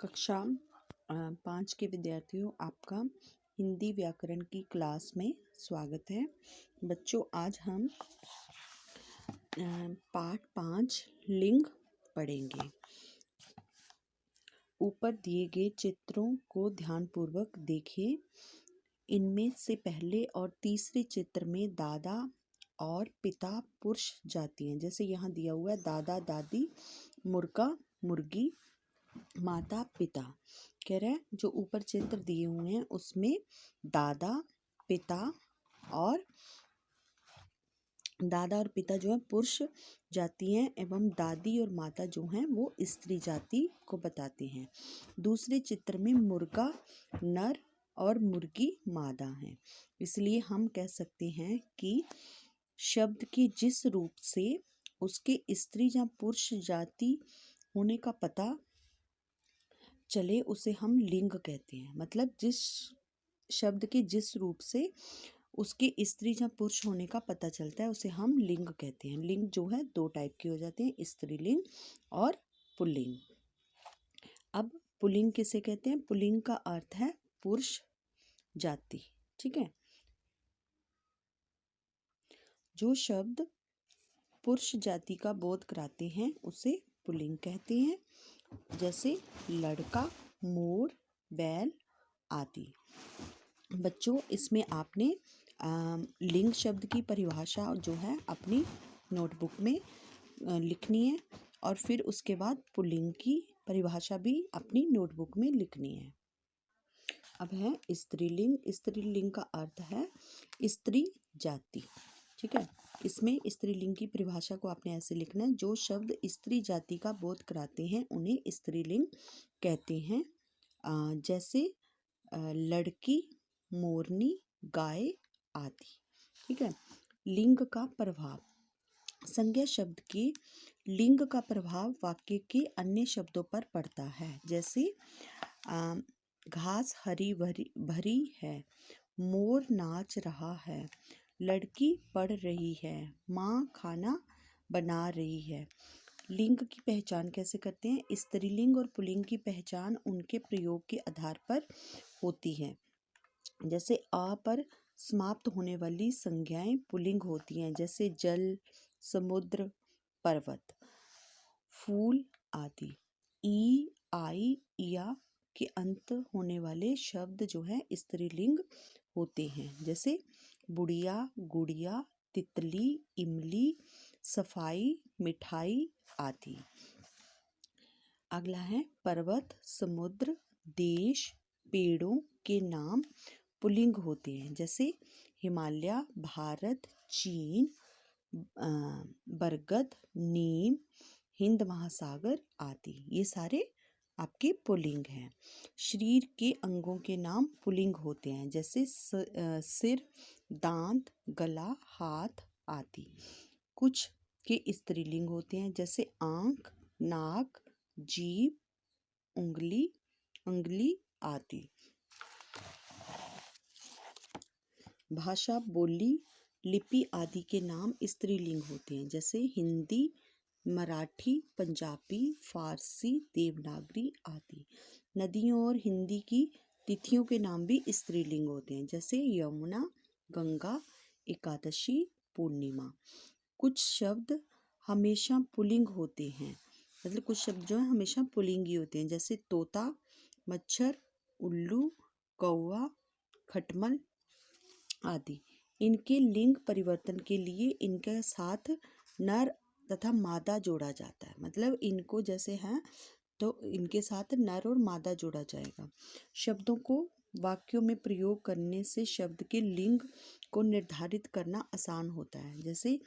कक्षा 5 के विद्यार्थियों, आपका हिंदी व्याकरण की क्लास में स्वागत है। बच्चों, आज हम पाठ 5 लिंग पढ़ेंगे। ऊपर दिए गए चित्रों को ध्यानपूर्वक देखिए। इनमें से पहले और तीसरे चित्र में दादा और पिता पुरुष जाति हैं। जैसे यहाँ दिया हुआ है दादा दादी, मुर्गा मुर्गी, माता पिता। कह रहे हैं जो ऊपर चित्र दिए हुए हैं उसमें दादा और पिता जो है पुरुष जाति हैं एवं दादी और माता जो हैं वो स्त्री जाति को बताते हैं। दूसरे चित्र में मुर्गा नर और मुर्गी मादा है। इसलिए हम कह सकते हैं कि शब्द के जिस रूप से उसके स्त्री या पुरुष जाति होने का पता चले उसे हम लिंग कहते हैं। मतलब जिस शब्द के जिस रूप से उसके स्त्री या पुरुष होने का पता चलता है उसे हम लिंग कहते हैं। लिंग जो है दो टाइप के हो जाते हैं, स्त्रीलिंग और पुल्लिंग। अब पुल्लिंग किसे कहते हैं? पुल्लिंग का अर्थ है पुरुष जाति। ठीक है, जो शब्द पुरुष जाति का बोध कराते हैं उसे पुल्लिंग कहते हैं। जैसे लड़का, मोर, बैल आदि। बच्चों, इसमें आपने लिंग शब्द की परिभाषा जो है अपनी नोटबुक में लिखनी है और फिर उसके बाद पुल्लिंग की परिभाषा भी अपनी नोटबुक में लिखनी है। अब है स्त्रीलिंग। स्त्रीलिंग का अर्थ है स्त्री जाति। ठीक है, इसमें स्त्रीलिंग की परिभाषा को आपने ऐसे लिखना है, जो शब्द स्त्री जाति का बोध कराते हैं उन्हें स्त्रीलिंग कहते हैं। जैसे लड़की, मोरनी, गाय आदि। ठीक है, लिंग का प्रभाव। संज्ञा शब्द के लिंग का प्रभाव वाक्य के अन्य शब्दों पर पड़ता है। जैसे घास हरी भरी है, मोर नाच रहा है, लड़की पढ़ रही है, माँ खाना बना रही है। लिंग की पहचान कैसे करते हैं? स्त्रीलिंग और पुल्लिंग की पहचान उनके प्रयोग के आधार पर होती है। जैसे आ पर समाप्त होने वाली संज्ञाएं पुल्लिंग होती हैं। जैसे जल, समुद्र, पर्वत, फूल आदि। ई, आई, या के अंत होने वाले शब्द जो हैं स्त्रीलिंग होते हैं। जैसे बुढ़िया, गुड़िया, तितली, इमली, सफाई, मिठाई आदि। अगला है पर्वत, समुद्र, देश, पेड़ों के नाम पुल्लिंग होते हैं। जैसे हिमालय, भारत, चीन, बरगद, नीम, हिंद महासागर आदि। ये सारे आपके पुल्लिंग हैं। शरीर के अंगों के नाम पुल्लिंग होते हैं। जैसे सिर, दांत, गला, हाथ आदि। कुछ के स्त्रीलिंग होते हैं। जैसे आंख, नाक, जीभ, उंगली आदि। भाषा, बोली, लिपि आदि के नाम स्त्रीलिंग होते हैं। जैसे हिंदी, मराठी, पंजाबी, फारसी, देवनागरी आदि। नदियों और हिंदी की तिथियों के नाम भी स्त्रीलिंग होते हैं। जैसे यमुना, गंगा, एकादशी, पूर्णिमा। कुछ शब्द हमेशा पुल्लिंग होते हैं। मतलब कुछ शब्द जो है हमेशा पुल्लिंग ही होते हैं। जैसे तोता, मच्छर, उल्लू, कौवा, खटमल आदि। इनके लिंग परिवर्तन के लिए इनके साथ नर तथा मादा जोड़ा जाता है। मतलब इनको जैसे हैं तो इनके साथ नर और मादा जोड़ा जाएगा। शब्दों को वाक्यों में प्रयोग करने से शब्द के लिंग को निर्धारित करना आसान होता है। जैसे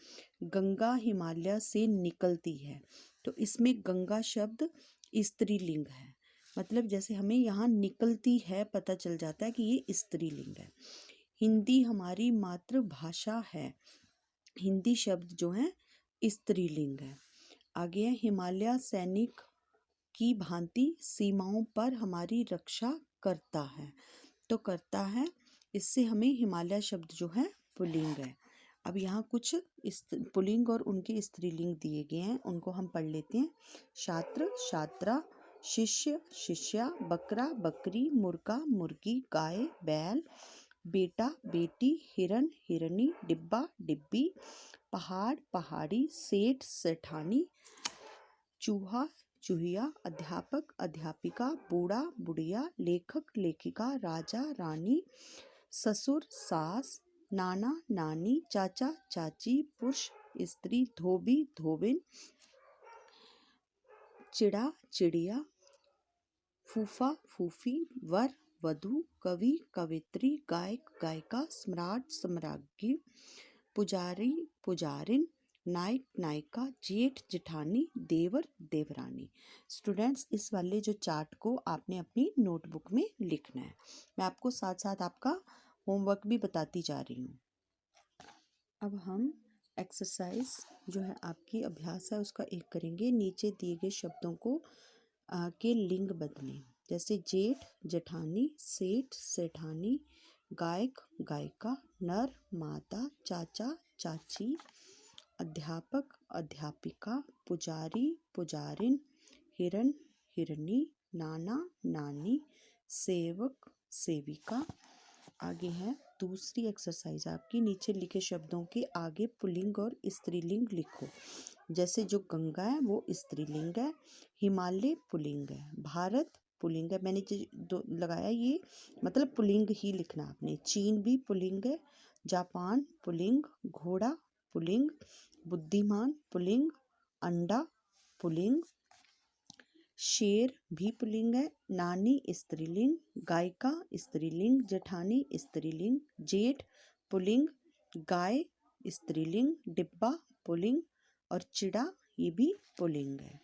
गंगा हिमालय से निकलती है, तो इसमें गंगा शब्द स्त्रीलिंग है। मतलब जैसे हमें यहाँ निकलती है पता चल जाता है कि ये स्त्रीलिंग है। हिंदी हमारी मातृभाषा है। हिंदी शब्द जो है स्त्रीलिंग है। आगे है हिमालय सैनिक की भांति सीमाओं पर हमारी रक्षा करता है। तो करता है, इससे हमें हिमालय शब्द जो है पुल्लिंग है। अब यहाँ कुछ पुल्लिंग और उनके स्त्रीलिंग दिए गए हैं, उनको हम पढ़ लेते हैं। छात्र, छात्रा, शिष्य शिष्या, बकरा बकरी, मुर्गा मुर्गी, गाय बैल, बेटा बेटी, हिरन हिरनी, डिब्बा डिब्बी, पहाड़ पहाड़ी, सेठ सेठानी, चूहा चूहिया, अध्यापक अध्यापिका, बूढ़ा बुढ़िया, लेखक लेखिका, राजा रानी, ससुर सास, नाना नानी, चाचा चाची, पुरुष स्त्री, धोबी धोबिन, चिड़ा चिड़िया, फूफा फूफी, वर वधू, कवि कवित्री, गायक गायिका, सम्राट सम्राज्ञी, पुजारी पुजारिन, नायक नायिका, जेठ जेठानी, देवर देवरानी। स्टूडेंट्स, इस वाले जो चार्ट को आपने अपनी नोटबुक में लिखना है। मैं आपको साथ साथ आपका होमवर्क भी बताती जा रही हूँ। अब हम एक्सरसाइज जो है आपकी अभ्यास है उसका एक करेंगे। नीचे दिए गए शब्दों को के लिंग बदलें। जैसे जेठ जेठानी, सेठ सेठानी, गायक गायिका, नर मादा, चाचा चाची, अध्यापक अध्यापिका, पुजारी पुजारिन, हिरन हिरनी, नाना नानी, सेवक सेविका। आगे है दूसरी एक्सरसाइज आपकी। नीचे लिखे शब्दों के आगे पुल्लिंग और स्त्रीलिंग लिखो। जैसे जो गंगा है वो स्त्रीलिंग है, हिमालय पुल्लिंग है, भारत पुल्लिंग है। मैंने जो लगाया ये मतलब पुल्लिंग ही लिखना आपने। चीन भी पुल्लिंग है, जापान पुल्लिंग, घोड़ा पुल्लिंग, बुद्धिमान पुल्लिंग, अंडा पुल्लिंग, शेर भी पुल्लिंग है, नानी स्त्रीलिंग, गायिका स्त्रीलिंग, जेठानी स्त्रीलिंग, जेठ पुल्लिंग, गाय स्त्रीलिंग, डिब्बा पुल्लिंग और चिड़ा ये भी पुल्लिंग है।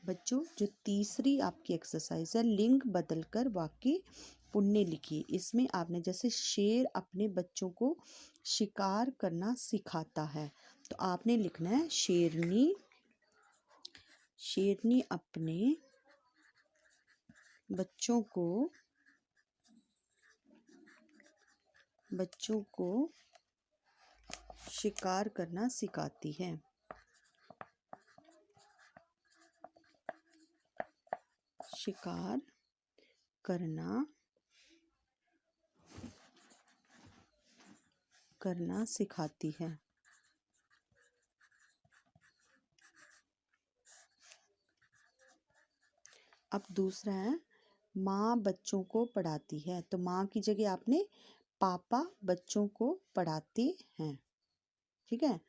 बच्चों, जो तीसरी आपकी एक्सरसाइज है, लिंग बदलकर वाक्य पुण्य लिखिए। इसमें आपने जैसे शेर अपने बच्चों को शिकार करना सिखाता है, तो आपने लिखना है शेरनी शेरनी अपने बच्चों को शिकार करना सिखाती है। शिकार करना सिखाती है। अब दूसरा है माँ बच्चों को पढ़ाती है, तो माँ की जगह आपने पापा बच्चों को पढ़ाते हैं। ठीक है।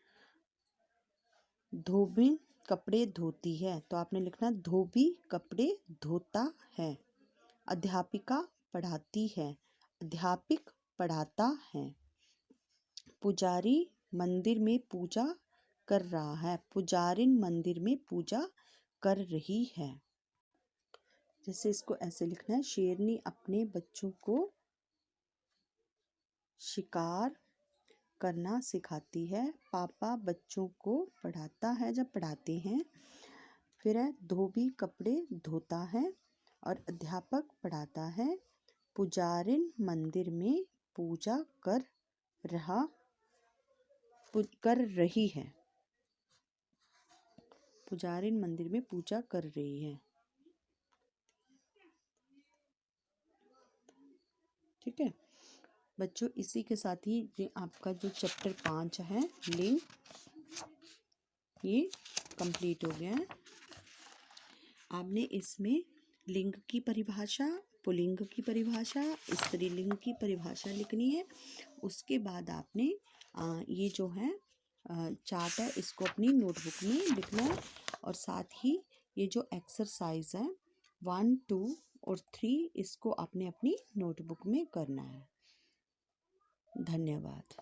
धोबी कपड़े धोती है, तो आपने लिखना धोबी कपड़े धोता है। अध्यापिका पढ़ाती है, अध्यापक पढ़ाता है। पुजारी मंदिर में पूजा कर रहा है, पुजारिन मंदिर में पूजा कर रही है। जैसे इसको ऐसे लिखना है, शेरनी अपने बच्चों को शिकार करना सिखाती है, पापा बच्चों को पढ़ाता है जब पढ़ाते हैं। फिर है धोबी कपड़े धोता है और अध्यापक पढ़ाता है। पुजारिन मंदिर में पूजा कर रही है। पुजारिन मंदिर में पूजा कर रही है। ठीक है बच्चों, इसी के साथ ही ये आपका जो चैप्टर 5 है लिंग, ये कंप्लीट हो गया है। आपने इसमें लिंग की परिभाषा, पुल्लिंग की परिभाषा, स्त्रीलिंग की परिभाषा लिखनी है। उसके बाद आपने ये जो है चार्ट है इसको अपनी नोटबुक में लिखना है। और साथ ही ये जो एक्सरसाइज है 1, 2 और 3 इसको आपने अपनी नोटबुक में करना है। धन्यवाद।